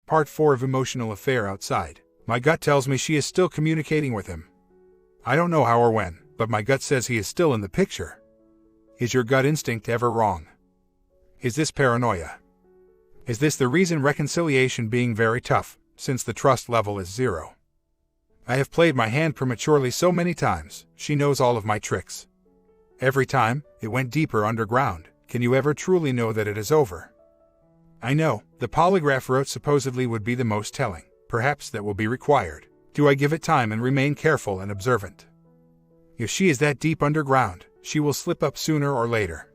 Part 4 of Emotional Affair Outside. My gut tells me she is still communicating with him. I don't know how or when, but my gut says he is still in the picture. Is your gut instinct ever wrong? Is this paranoia? Is this the reason reconciliation being very tough, since the trust level is 0? I have played my hand prematurely so many times, she knows all of my tricks. Every time, it went deeper underground. Can you ever truly know that it is over? I know, the polygraph route supposedly would be the most telling. Perhaps that will be required. Do I give it time and remain careful and observant? If she is that deep underground, she will slip up sooner or later.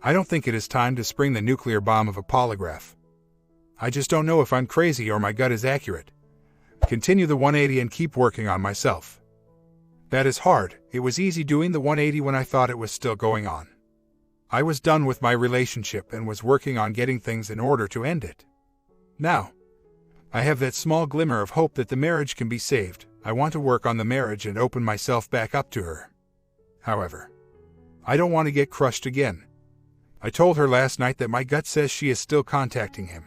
I don't think it is time to spring the nuclear bomb of a polygraph. I just don't know if I'm crazy or my gut is accurate. Continue the 180 and keep working on myself. That is hard. It was easy doing the 180 when I thought it was still going on. I was done with my relationship and was working on getting things in order to end it. Now, I have that small glimmer of hope that the marriage can be saved. I want to work on the marriage and open myself back up to her. However, I don't want to get crushed again. I told her last night that my gut says she is still contacting him.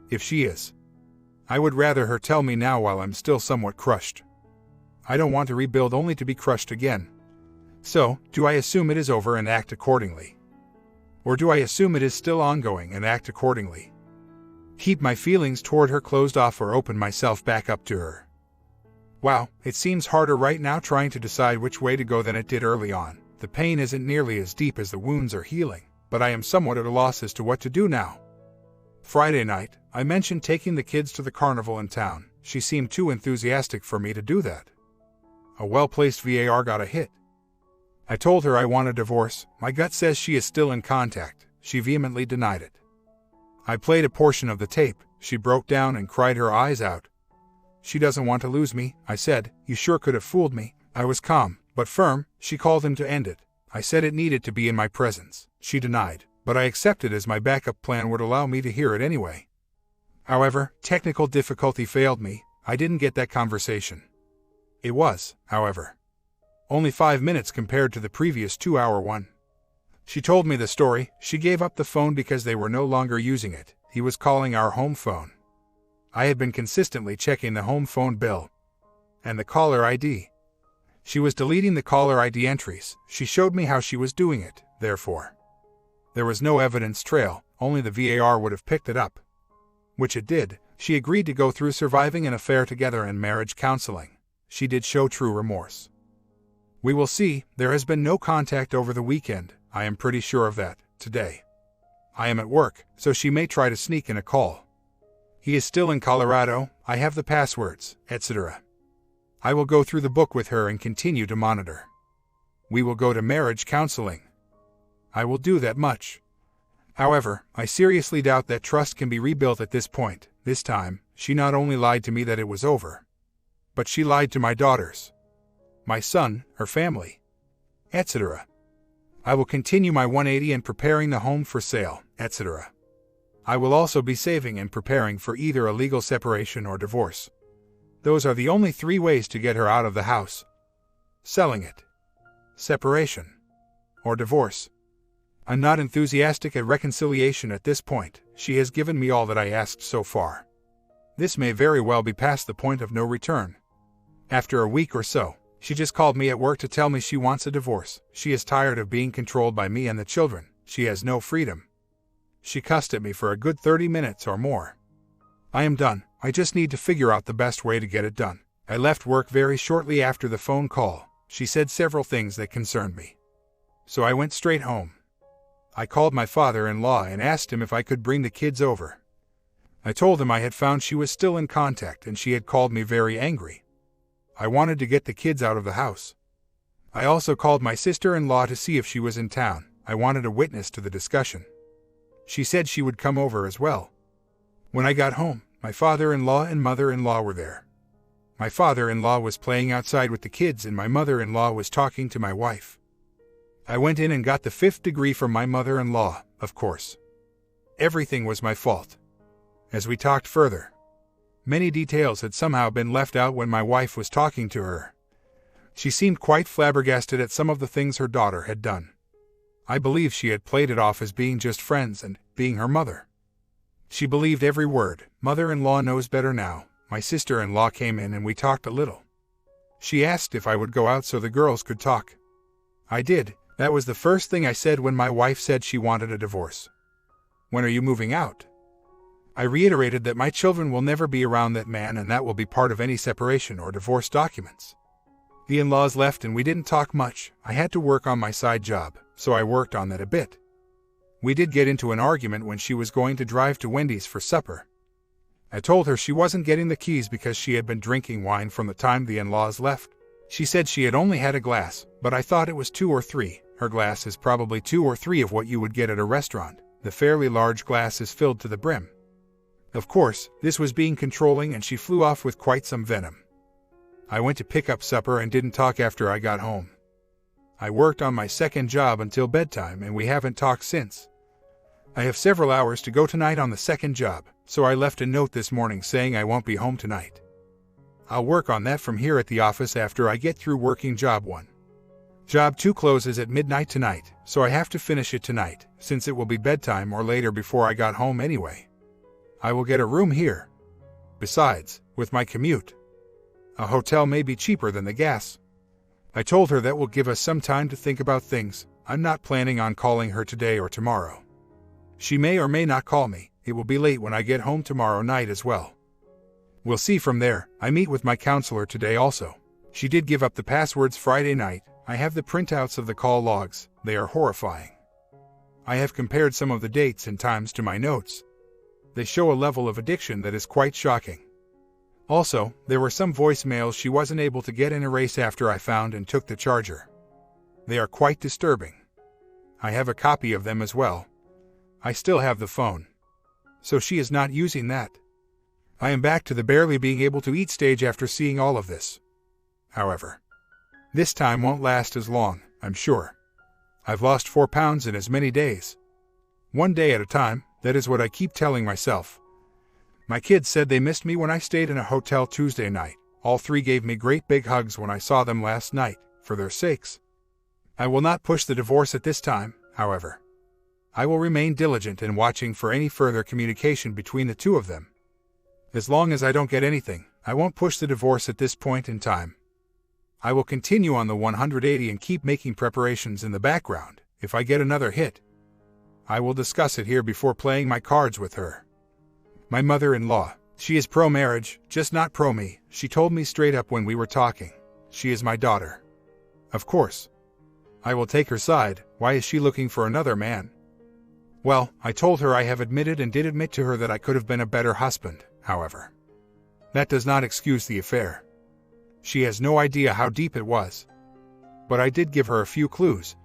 If she is, I would rather her tell me now while I'm still somewhat crushed. I don't want to rebuild only to be crushed again. So, do I assume it is over and act accordingly? Or do I assume it is still ongoing and act accordingly? Keep my feelings toward her closed off or open myself back up to her? Wow, it seems harder right now trying to decide which way to go than it did early on. The pain isn't nearly as deep as the wounds are healing, but I am somewhat at a loss as to what to do now. Friday night, I mentioned taking the kids to the carnival in town. She seemed too enthusiastic for me to do that. A well-placed VAR got a hit. I told her I want a divorce. My gut says she is still in contact. She vehemently denied it. I played a portion of the tape. She broke down and cried her eyes out. She doesn't want to lose me, I said. You sure could have fooled me. I was calm, but firm. She called him to end it. I said it needed to be in my presence. She denied, but I accepted as my backup plan would allow me to hear it anyway. However, technical difficulty failed me. I didn't get that conversation. It was, however, only 5 minutes compared to the previous 2-hour one. She told me the story. She gave up the phone because they were no longer using it. He was calling our home phone. I had been consistently checking the home phone bill and the caller ID. She was deleting the caller ID entries. She showed me how she was doing it, therefore. There was no evidence trail, only the VAR would have picked it up. Which it did. She agreed to go through surviving an affair together and marriage counseling. She did show true remorse. We will see. There has been no contact over the weekend. I am pretty sure of that, today. I am at work, so she may try to sneak in a call. He is still in Colorado. I have the passwords, etc. I will go through the book with her and continue to monitor. We will go to marriage counseling. I will do that much. However, I seriously doubt that trust can be rebuilt at this point. This time, she not only lied to me that it was over, but she lied to my daughters, my son, her family, etc. I will continue my 180 and preparing the home for sale, etc. I will also be saving and preparing for either a legal separation or divorce. Those are the only 3 ways to get her out of the house. Selling it, separation, or divorce. I'm not enthusiastic at reconciliation at this point. She has given me all that I asked so far. This may very well be past the point of no return. After a week or so, she just called me at work to tell me she wants a divorce. She is tired of being controlled by me and the children. She has no freedom. She cussed at me for a good 30 minutes or more. I am done. I just need to figure out the best way to get it done. I left work very shortly after the phone call. She said several things that concerned me. So I went straight home. I called my father-in-law and asked him if I could bring the kids over. I told him I had found she was still in contact and she had called me very angry. I wanted to get the kids out of the house. I also called my sister-in-law to see if she was in town. I wanted a witness to the discussion. She said she would come over as well. When I got home, my father-in-law and mother-in-law were there. My father-in-law was playing outside with the kids and my mother-in-law was talking to my wife. I went in and got the 5th degree from my mother-in-law, of course. Everything was my fault. As we talked further, many details had somehow been left out when my wife was talking to her. She seemed quite flabbergasted at some of the things her daughter had done. I believe she had played it off as being just friends and being her mother. She believed every word. Mother-in-law knows better now. My sister-in-law came in and we talked a little. She asked if I would go out so the girls could talk. I did. That was the first thing I said when my wife said she wanted a divorce. When are you moving out? I reiterated that my children will never be around that man and that will be part of any separation or divorce documents. The in-laws left and we didn't talk much. I had to work on my side job, so I worked on that a bit. We did get into an argument when she was going to drive to Wendy's for supper. I told her she wasn't getting the keys because she had been drinking wine from the time the in-laws left. She said she had only had a glass, but I thought it was 2 or 3. Her glass is probably 2 or 3 of what you would get at a restaurant. The fairly large glass is filled to the brim. Of course, this was being controlling and she flew off with quite some venom. I went to pick up supper and didn't talk after I got home. I worked on my second job until bedtime and we haven't talked since. I have several hours to go tonight on the second job, so I left a note this morning saying I won't be home tonight. I'll work on that from here at the office after I get through working job 1. Job 2 closes at midnight tonight, so I have to finish it tonight, since it will be bedtime or later before I got home anyway. I will get a room here. Besides, with my commute, a hotel may be cheaper than the gas. I told her that will give us some time to think about things. I'm not planning on calling her today or tomorrow. She may or may not call me. It will be late when I get home tomorrow night as well. We'll see from there. I meet with my counselor today also. She did give up the passwords Friday night. I have the printouts of the call logs. They are horrifying. I have compared some of the dates and times to my notes. They show a level of addiction that is quite shocking. Also, there were some voicemails she wasn't able to get and erase after I found and took the charger. They are quite disturbing. I have a copy of them as well. I still have the phone. So she is not using that. I am back to the barely being able to eat stage after seeing all of this. However, this time won't last as long, I'm sure. I've lost 4 pounds in as many days. 1 day at a time, that is what I keep telling myself. My kids said they missed me when I stayed in a hotel Tuesday night. All 3 gave me great big hugs when I saw them last night, for their sakes. I will not push the divorce at this time, however. I will remain diligent in watching for any further communication between the 2 of them. As long as I don't get anything, I won't push the divorce at this point in time. I will continue on the 180 and keep making preparations in the background. If I get another hit, I will discuss it here before playing my cards with her. My mother-in-law, she is pro-marriage, just not pro-me. She told me straight up when we were talking. She is my daughter. Of course. I will take her side. Why is she looking for another man? Well, I told her I have admitted and did admit to her that I could have been a better husband, however. That does not excuse the affair. She has no idea how deep it was. But I did give her a few clues.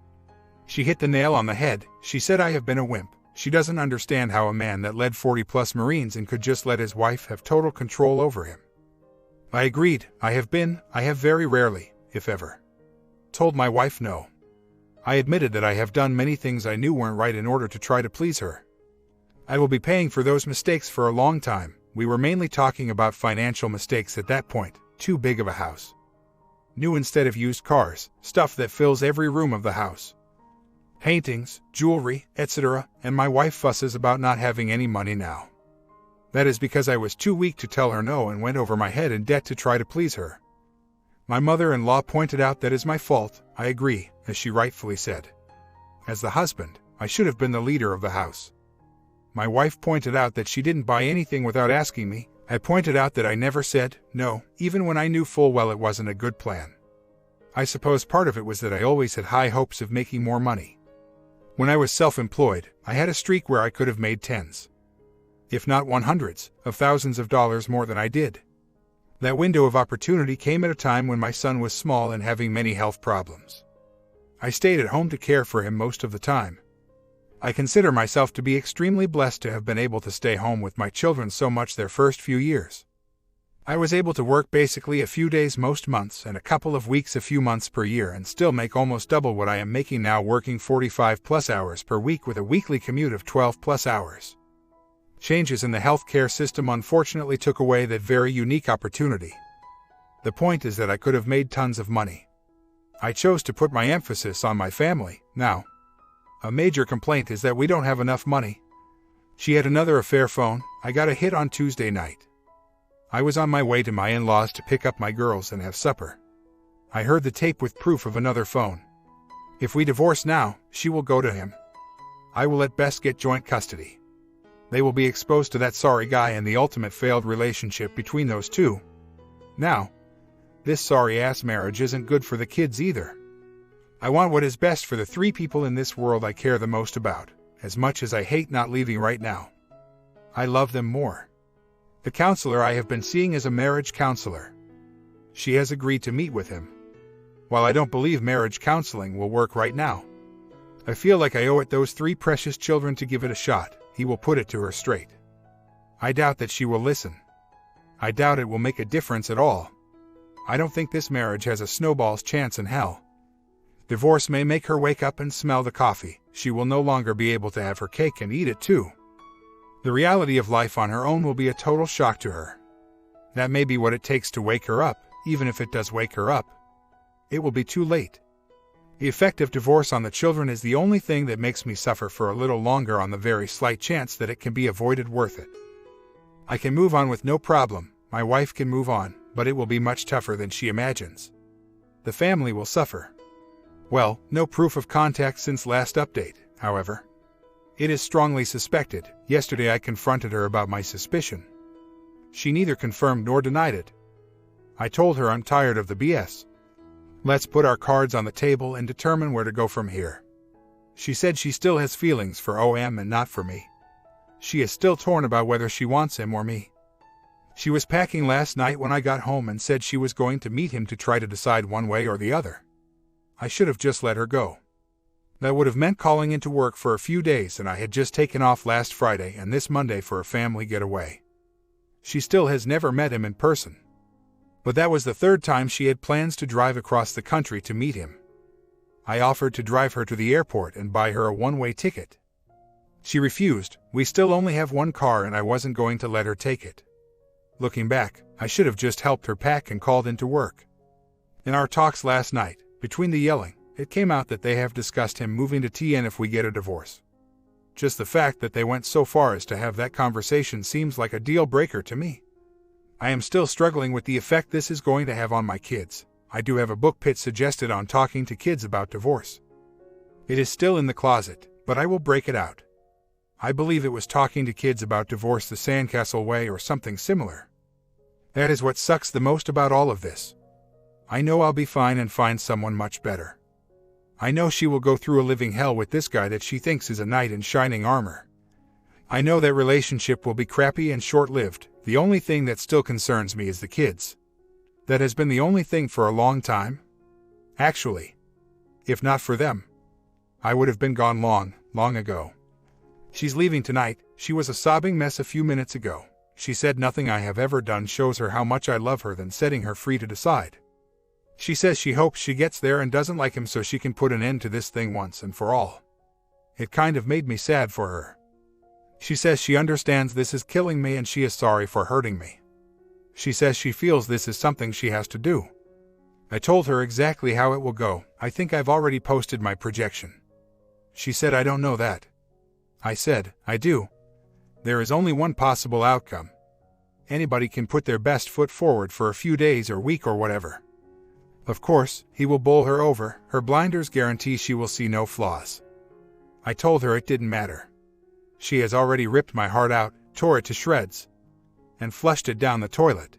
She hit the nail on the head. She said I have been a wimp. She doesn't understand how a man that led 40+ Marines and could just let his wife have total control over him. I agreed. I have very rarely, if ever, told my wife no. I admitted that I have done many things I knew weren't right in order to try to please her. I will be paying for those mistakes for a long time. We were mainly talking about financial mistakes at that point. Too big of a house. New instead of used cars, stuff that fills every room of the house. Paintings, jewelry, etc., and my wife fusses about not having any money now. That is because I was too weak to tell her no and went over my head in debt to try to please her. My mother-in-law pointed out that is my fault. I agree, as she rightfully said. As the husband, I should have been the leader of the house. My wife pointed out that she didn't buy anything without asking me. I pointed out that I never said no, even when I knew full well it wasn't a good plan. I suppose part of it was that I always had high hopes of making more money. When I was self-employed, I had a streak where I could have made tens, if not 100s, of thousands of dollars more than I did. That window of opportunity came at a time when my son was small and having many health problems. I stayed at home to care for him most of the time. I consider myself to be extremely blessed to have been able to stay home with my children so much their first few years. I was able to work basically a few days most months and a couple of weeks a few months per year and still make almost double what I am making now, working 45+ hours per week with a weekly commute of 12+ hours. Changes in the healthcare system unfortunately took away that very unique opportunity. The point is that I could have made tons of money. I chose to put my emphasis on my family. Now, a major complaint is that we don't have enough money. She had another affair phone. I got a hit on Tuesday night. I was on my way to my in-laws to pick up my girls and have supper. I heard the tape with proof of another phone. If we divorce now, she will go to him. I will at best get joint custody. They will be exposed to that sorry guy and the ultimate failed relationship between those two. Now, this sorry-ass marriage isn't good for the kids either. I want what is best for the three people in this world I care the most about, as much as I hate not leaving right now. I love them more. The counselor I have been seeing is a marriage counselor. She has agreed to meet with him. While I don't believe marriage counseling will work right now, I feel like I owe it those three precious children to give it a shot. He will put it to her straight. I doubt that she will listen. I doubt it will make a difference at all. I don't think this marriage has a snowball's chance in hell. Divorce may make her wake up and smell the coffee. She will no longer be able to have her cake and eat it too. The reality of life on her own will be a total shock to her. That may be what it takes to wake her up. Even if it does wake her up, it will be too late. The effect of divorce on the children is the only thing that makes me suffer for a little longer on the very slight chance that it can be avoided worth it. I can move on with no problem. My wife can move on, but it will be much tougher than she imagines. The family will suffer. Well, no proof of contact since last update, however. It is strongly suspected. Yesterday I confronted her about my suspicion. She neither confirmed nor denied it. I told her I'm tired of the BS. Let's put our cards on the table and determine where to go from here. She said she still has feelings for OM and not for me. She is still torn about whether she wants him or me. She was packing last night when I got home and said she was going to meet him to try to decide one way or the other. I should have just let her go. That would have meant calling into work for a few days, and I had just taken off last Friday and this Monday for a family getaway. She still has never met him in person. But that was the third time she had plans to drive across the country to meet him. I offered to drive her to the airport and buy her a one-way ticket. She refused. We still only have one car and I wasn't going to let her take it. Looking back, I should have just helped her pack and called into work. In our talks last night, between the yelling, it came out that they have discussed him moving to TN if we get a divorce. Just the fact that they went so far as to have that conversation seems like a deal breaker to me. I am still struggling with the effect this is going to have on my kids. I do have a book Pitt suggested on talking to kids about divorce. It is still in the closet, but I will break it out. I believe it was Talking to Kids About Divorce the Sandcastle Way or something similar. That is what sucks the most about all of this. I know I'll be fine and find someone much better. I know she will go through a living hell with this guy that she thinks is a knight in shining armor. I know that relationship will be crappy and short-lived. The only thing that still concerns me is the kids. That has been the only thing for a long time. Actually, if not for them, I would have been gone long ago. She's leaving tonight. She was a sobbing mess a few minutes ago. She said nothing I have ever done shows her how much I love her than setting her free to decide. She says she hopes she gets there and doesn't like him so she can put an end to this thing once and for all. It kind of made me sad for her. She says she understands this is killing me and she is sorry for hurting me. She says she feels this is something she has to do. I told her exactly how it will go. I think I've already posted my projection. She said I don't know that. I said, I do. There is only one possible outcome. Anybody can put their best foot forward for a few days or week or whatever. Of course, he will bowl her over. Her blinders guarantee she will see no flaws. I told her it didn't matter. She has already ripped my heart out, tore it to shreds, and flushed it down the toilet.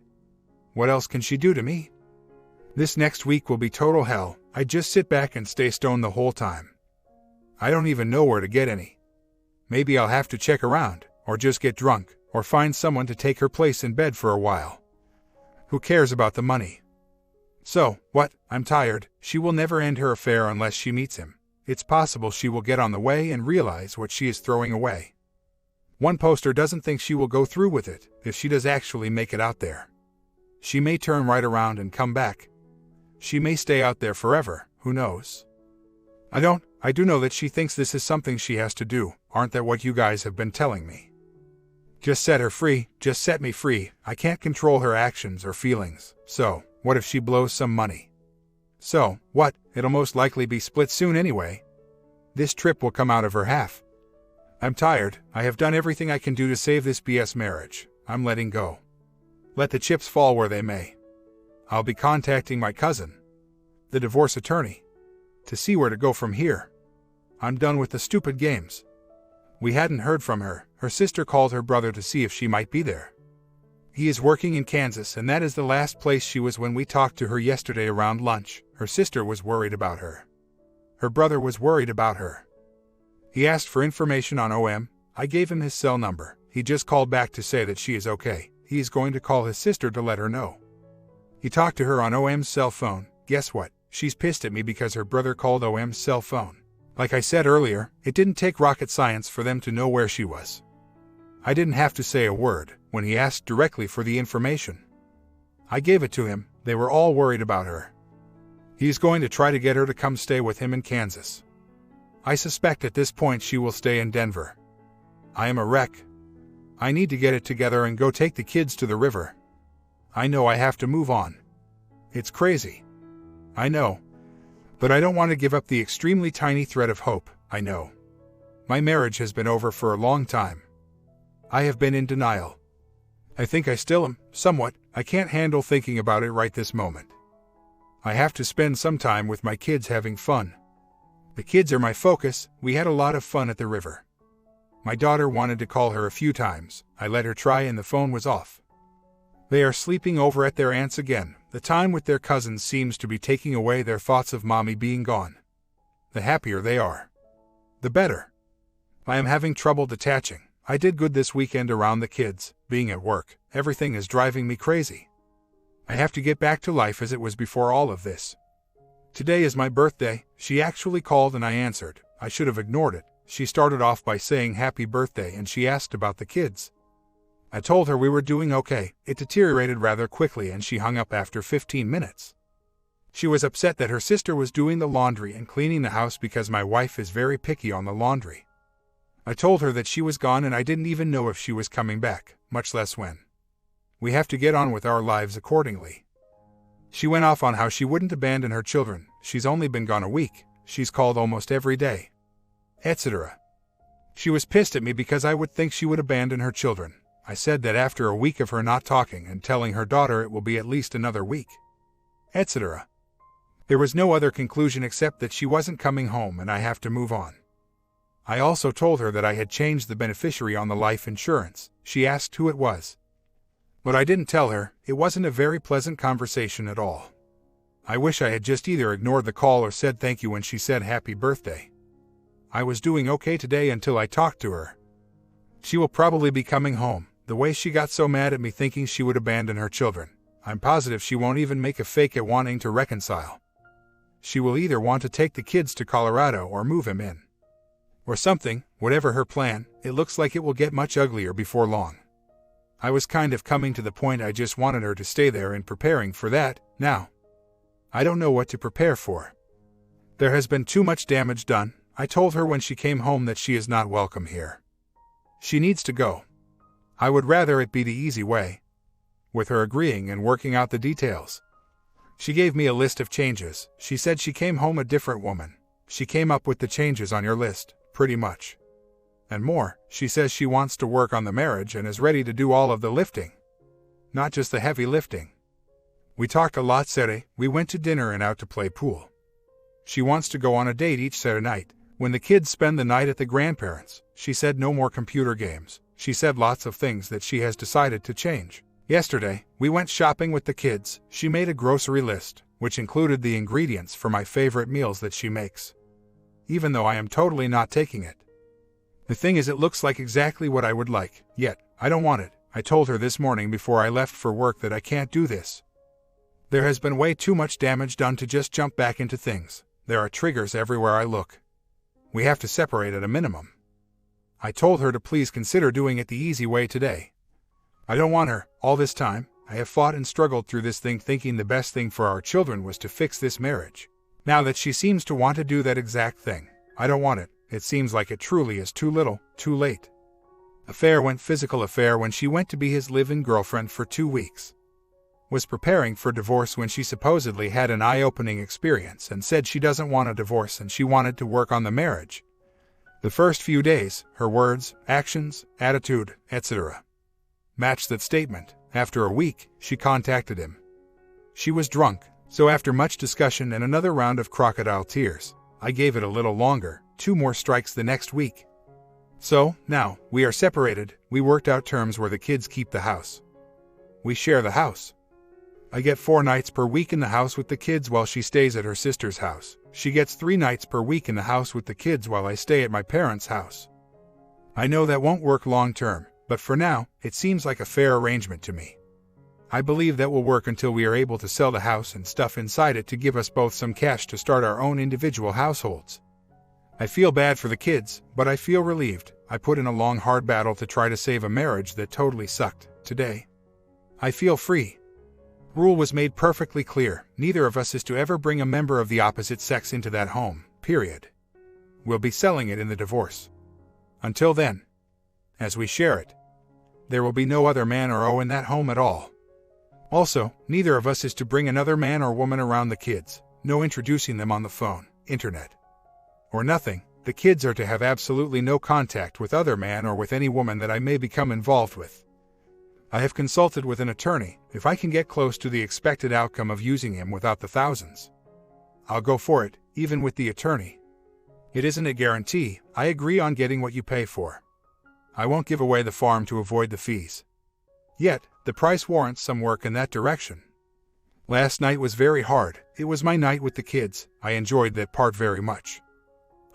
What else can she do to me? This next week will be total hell. I just sit back and stay stoned the whole time. I don't even know where to get any. Maybe I'll have to check around, or just get drunk, or find someone to take her place in bed for a while. Who cares about the money? So, what? I'm tired. She will never end her affair unless she meets him. It's possible she will get on the way and realize what she is throwing away. One poster doesn't think she will go through with it, if she does actually make it out there. She may turn right around and come back. She may stay out there forever, who knows? I do know that she thinks this is something she has to do. Aren't that what you guys have been telling me? Just set her free, just set me free. I can't control her actions or feelings, so what if she blows some money? So, what? It'll most likely be split soon anyway. This trip will come out of her half. I'm tired. I have done everything I can do to save this BS marriage. I'm letting go. Let the chips fall where they may. I'll be contacting my cousin, the divorce attorney, to see where to go from here. I'm done with the stupid games. We hadn't heard from her. Her sister called her brother to see if she might be there. He is working in Kansas, and that is the last place she was when we talked to her yesterday around lunch. Her sister was worried about her. Her brother was worried about her. He asked for information on OM. I gave him his cell number. He just called back to say that she is okay. He is going to call his sister to let her know. He talked to her on OM's cell phone. Guess what? She's pissed at me because her brother called OM's cell phone. Like I said earlier, it didn't take rocket science for them to know where she was. I didn't have to say a word when he asked directly for the information. I gave it to him. They were all worried about her. He's going to try to get her to come stay with him in Kansas. I suspect at this point she will stay in Denver. I am a wreck. I need to get it together and go take the kids to the river. I know I have to move on. It's crazy. I know. But I don't want to give up the extremely tiny thread of hope. I know. My marriage has been over for a long time. I have been in denial. I think I still am, somewhat. I can't handle thinking about it right this moment. I have to spend some time with my kids having fun. The kids are my focus. We had a lot of fun at the river. My daughter wanted to call her a few times. I let her try and the phone was off. They are sleeping over at their aunt's again. The time with their cousins seems to be taking away their thoughts of mommy being gone. The happier they are, the better. I am having trouble detaching. I did good this weekend around the kids. Being at work, everything is driving me crazy. I have to get back to life as it was before all of this. Today is my birthday. She actually called and I answered. I should have ignored it. She started off by saying happy birthday and she asked about the kids. I told her we were doing okay. It deteriorated rather quickly and she hung up after 15 minutes. She was upset that her sister was doing the laundry and cleaning the house because my wife is very picky on the laundry. I told her that she was gone and I didn't even know if she was coming back, much less when. We have to get on with our lives accordingly. She went off on how she wouldn't abandon her children. She's only been gone a week. She's called almost every day, etc. She was pissed at me because I would think she would abandon her children. I said that after a week of her not talking and telling her daughter it will be at least another week, etc. There was no other conclusion except that she wasn't coming home and I have to move on. I also told her that I had changed the beneficiary on the life insurance. She asked who it was. But I didn't tell her. It wasn't a very pleasant conversation at all. I wish I had just either ignored the call or said thank you when she said happy birthday. I was doing okay today until I talked to her. She will probably be coming home. The way she got so mad at me thinking she would abandon her children. I'm positive she won't even make a fake at wanting to reconcile. She will either want to take the kids to Colorado or move him in. Or something. Whatever her plan, it looks like it will get much uglier before long. I was kind of coming to the point I just wanted her to stay there and preparing for that. Now, I don't know what to prepare for. There has been too much damage done. I told her when she came home that she is not welcome here. She needs to go. I would rather it be the easy way, with her agreeing and working out the details. She gave me a list of changes. She said she came home a different woman. She came up with the changes on your list, pretty much. And more. She says she wants to work on the marriage and is ready to do all of the lifting. Not just the heavy lifting. We talked a lot Saturday. We went to dinner and out to play pool. She wants to go on a date each Saturday night. When the kids spend the night at the grandparents', she said no more computer games. She said lots of things that she has decided to change. Yesterday, we went shopping with the kids. She made a grocery list, which included the ingredients for my favorite meals that she makes. Even though I am totally not taking it. The thing is, it looks like exactly what I would like, yet I don't want it. I told her this morning before I left for work that I can't do this. There has been way too much damage done to just jump back into things. There are triggers everywhere I look. We have to separate at a minimum. I told her to please consider doing it the easy way today. I don't want her. All this time, I have fought and struggled through this thing thinking the best thing for our children was to fix this marriage. Now that she seems to want to do that exact thing, I don't want it. It seems like it truly is too little, too late. Affair went physical affair when she went to be his live-in girlfriend for 2 weeks. Was preparing for divorce when she supposedly had an eye-opening experience and said she doesn't want a divorce and she wanted to work on the marriage. The first few days, her words, actions, attitude, etc. matched that statement. After a week, she contacted him. She was drunk, so after much discussion and another round of crocodile tears, I gave it a little longer, 2 more strikes the next week. So, now, we are separated. We worked out terms where the kids keep the house. We share the house. I get 4 nights per week in the house with the kids while she stays at her sister's house. She gets 3 nights per week in the house with the kids while I stay at my parents' house. I know that won't work long term, but for now, it seems like a fair arrangement to me. I believe that will work until we are able to sell the house and stuff inside it to give us both some cash to start our own individual households. I feel bad for the kids, but I feel relieved. I put in a long hard battle to try to save a marriage that totally sucked. Today, I feel free. Rule was made perfectly clear. Neither of us is to ever bring a member of the opposite sex into that home, period. We'll be selling it in the divorce. Until then, as we share it, there will be no other man or in that home at all. Also, neither of us is to bring another man or woman around the kids. No introducing them on the phone, internet, or nothing. The kids are to have absolutely no contact with other man or with any woman that I may become involved with. I have consulted with an attorney. If I can get close to the expected outcome of using him without the thousands, I'll go for it, even with the attorney. It isn't a guarantee. I agree on getting what you pay for. I won't give away the farm to avoid the fees. Yet, the price warrants some work in that direction. Last night was very hard. It was my night with the kids. I enjoyed that part very much.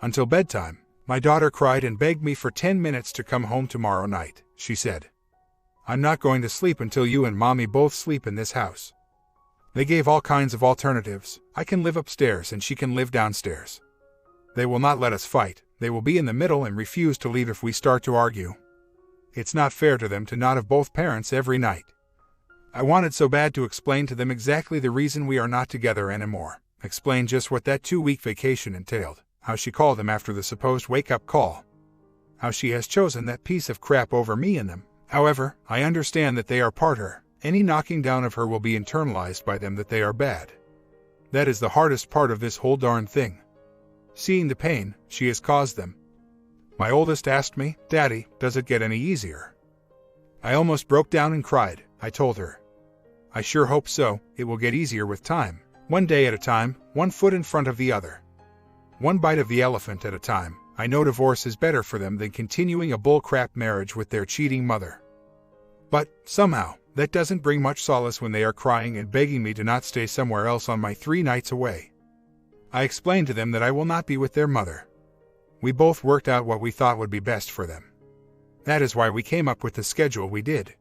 Until bedtime, my daughter cried and begged me for 10 minutes to come home tomorrow night. She said, "I'm not going to sleep until you and Mommy both sleep in this house." They gave all kinds of alternatives. I can live upstairs and she can live downstairs. They will not let us fight. They will be in the middle and refuse to leave if we start to argue. It's not fair to them to not have both parents every night. I wanted so bad to explain to them exactly the reason we are not together anymore. Explain just what that 2-week vacation entailed. How she called him after the supposed wake-up call. How she has chosen that piece of crap over me and them. However, I understand that they are part her. Any knocking down of her will be internalized by them that they are bad. That is the hardest part of this whole darn thing. Seeing the pain she has caused them. My oldest asked me, "Daddy, does it get any easier?" I almost broke down and cried. I told her, "I sure hope so. It will get easier with time. One day at a time, one foot in front of the other. One bite of the elephant at a time. I know divorce is better for them than continuing a bullcrap marriage with their cheating mother. But, somehow, that doesn't bring much solace when they are crying and begging me to not stay somewhere else on my 3 nights away. I explained to them that I will not be with their mother. We both worked out what we thought would be best for them. That is why we came up with the schedule we did.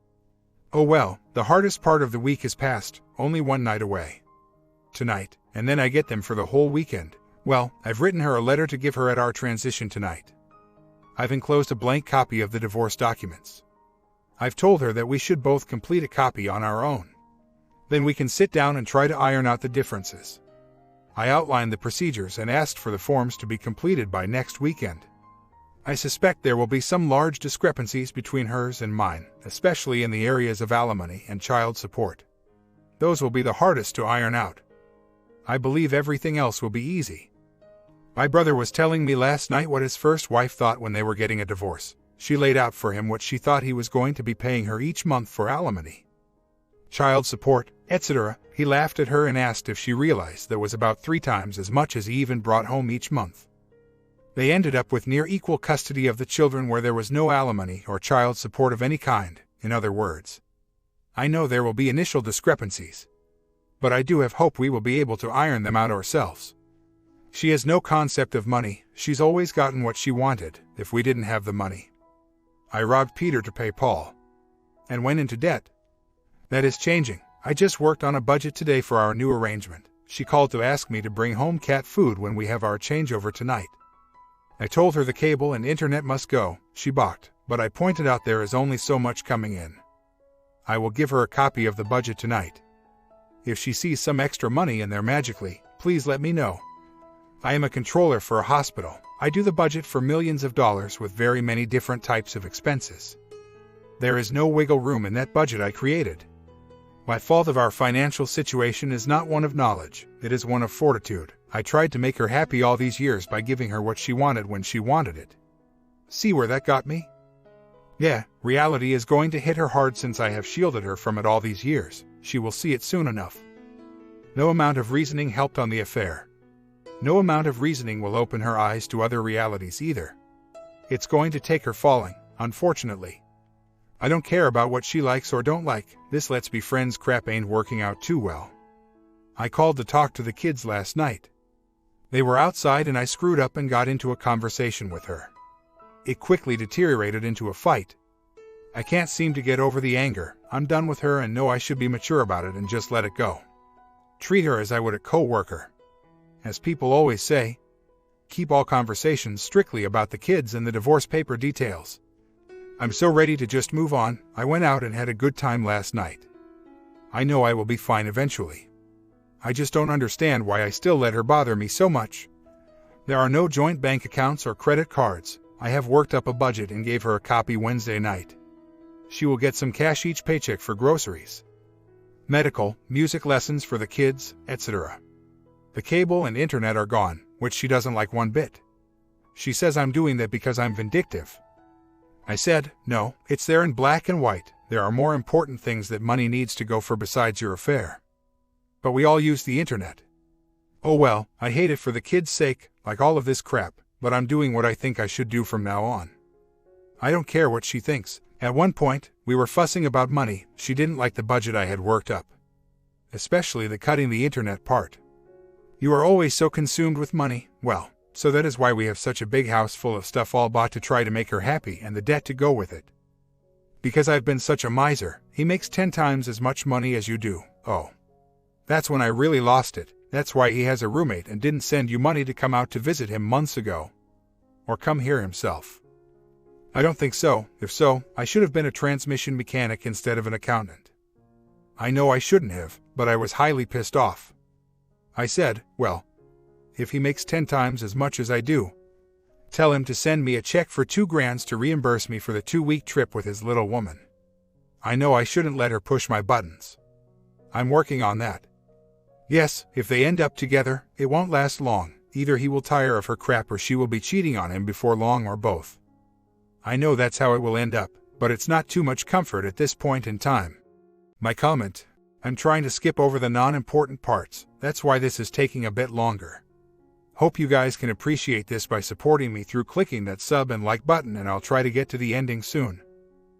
Oh well, the hardest part of the week is past, only 1 night away. Tonight, and then I get them for the whole weekend. Well, I've written her a letter to give her at our transition tonight. I've enclosed a blank copy of the divorce documents. I've told her that we should both complete a copy on our own. Then we can sit down and try to iron out the differences. I outlined the procedures and asked for the forms to be completed by next weekend. I suspect there will be some large discrepancies between hers and mine, especially in the areas of alimony and child support. Those will be the hardest to iron out. I believe everything else will be easy. My brother was telling me last night what his first wife thought when they were getting a divorce. She laid out for him what she thought he was going to be paying her each month for alimony, child support, etc. He laughed at her and asked if she realized that was about 3 times as much as he even brought home each month. They ended up with near equal custody of the children where there was no alimony or child support of any kind, in other words. I know there will be initial discrepancies, but I do have hope we will be able to iron them out ourselves. She has no concept of money. She's always gotten what she wanted, if we didn't have the money. I robbed Peter to pay Paul, and went into debt. That is changing. I just worked on a budget today for our new arrangement. She called to ask me to bring home cat food when we have our changeover tonight. I told her the cable and internet must go. She balked, but I pointed out there is only so much coming in. I will give her a copy of the budget tonight. If she sees some extra money in there magically, please let me know. I am a controller for a hospital. I do the budget for millions of dollars with very many different types of expenses. There is no wiggle room in that budget I created. My fault of our financial situation is not one of knowledge, it is one of fortitude. I tried to make her happy all these years by giving her what she wanted when she wanted it. See where that got me? Yeah, reality is going to hit her hard since I have shielded her from it all these years. She will see it soon enough. No amount of reasoning helped on the affair. No amount of reasoning will open her eyes to other realities either. It's going to take her falling, unfortunately. I don't care about what she likes or don't like. This let's be friends crap ain't working out too well. I called to talk to the kids last night. They were outside and I screwed up and got into a conversation with her. It quickly deteriorated into a fight. I can't seem to get over the anger. I'm done with her and know I should be mature about it and just let it go. Treat her as I would a co-worker. As people always say, keep all conversations strictly about the kids and the divorce paper details. I'm so ready to just move on. I went out and had a good time last night. I know I will be fine eventually. I just don't understand why I still let her bother me so much. There are no joint bank accounts or credit cards. I have worked up a budget and gave her a copy Wednesday night. She will get some cash each paycheck for groceries, medical, music lessons for the kids, etc. The cable and internet are gone, which she doesn't like one bit. She says I'm doing that because I'm vindictive. I said, no, it's there in black and white. There are more important things that money needs to go for besides your affair. But we all use the internet. Oh well, I hate it for the kids' sake, like all of this crap, but I'm doing what I think I should do from now on. I don't care what she thinks. At one point, we were fussing about money. She didn't like the budget I had worked up. Especially the cutting the internet part. You are always so consumed with money. Well, so that is why we have such a big house full of stuff all bought to try to make her happy and the debt to go with it. Because I've been such a miser. He makes 10 times as much money as you do. Oh. That's when I really lost it. That's why he has a roommate and didn't send you money to come out to visit him months ago. Or come here himself. I don't think so. If so, I should have been a transmission mechanic instead of an accountant. I know I shouldn't have, but I was highly pissed off. I said, well, if he makes 10 times as much as I do, tell him to send me a check for $2,000 to reimburse me for the 2-week trip with his little woman. I know I shouldn't let her push my buttons. I'm working on that. Yes, if they end up together, it won't last long. Either he will tire of her crap or she will be cheating on him before long or both. I know that's how it will end up, but it's not too much comfort at this point in time. My comment: I'm trying to skip over the non-important parts. That's why this is taking a bit longer. Hope you guys can appreciate this by supporting me through clicking that sub and like button, and I'll try to get to the ending soon.